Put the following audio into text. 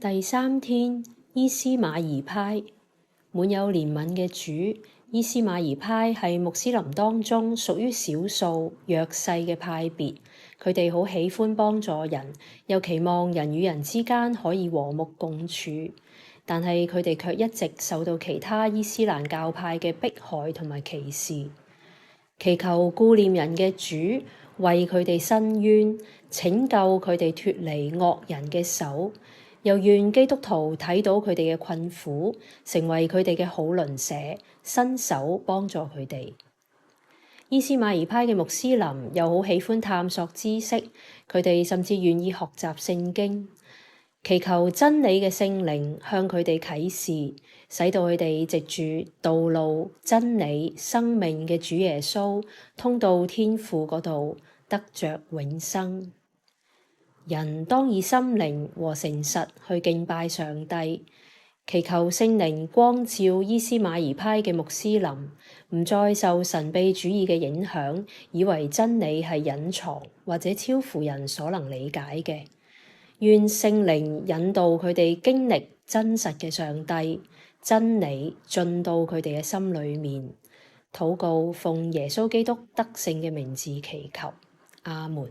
第三天，伊斯瑪儀派。滿有憐憫嘅主，伊斯瑪儀派係穆斯林當中屬於少數弱勢嘅派別，佢哋好喜歡幫助人，又期望人與人之間可以和睦共處，但係佢哋卻一直受到其他伊斯蘭教派嘅迫害同埋歧視。祈求顧念人嘅主為佢哋伸冤，拯救佢哋脫離惡人嘅手，又願基督徒睇到佢哋嘅困苦，成為佢哋嘅好鄰舍，伸手幫助佢哋。伊斯瑪儀派嘅穆斯林又好喜歡探索知識，佢哋甚至願意學習聖經，祈求真理嘅聖靈向佢哋啟示，使到佢哋藉住道路、真理、生命嘅主耶穌，通到天父嗰度，得着永生。人當以心靈和誠實去敬拜上帝，祈求聖靈光照伊斯瑪儀派嘅穆斯林，唔再受神秘主義嘅影響，以為真理係隱藏或者超乎人所能理解嘅。願聖靈引導佢哋經歷真實嘅上帝，真理進到佢哋嘅心裏面。禱告奉耶穌基督得勝嘅名字祈求，阿門。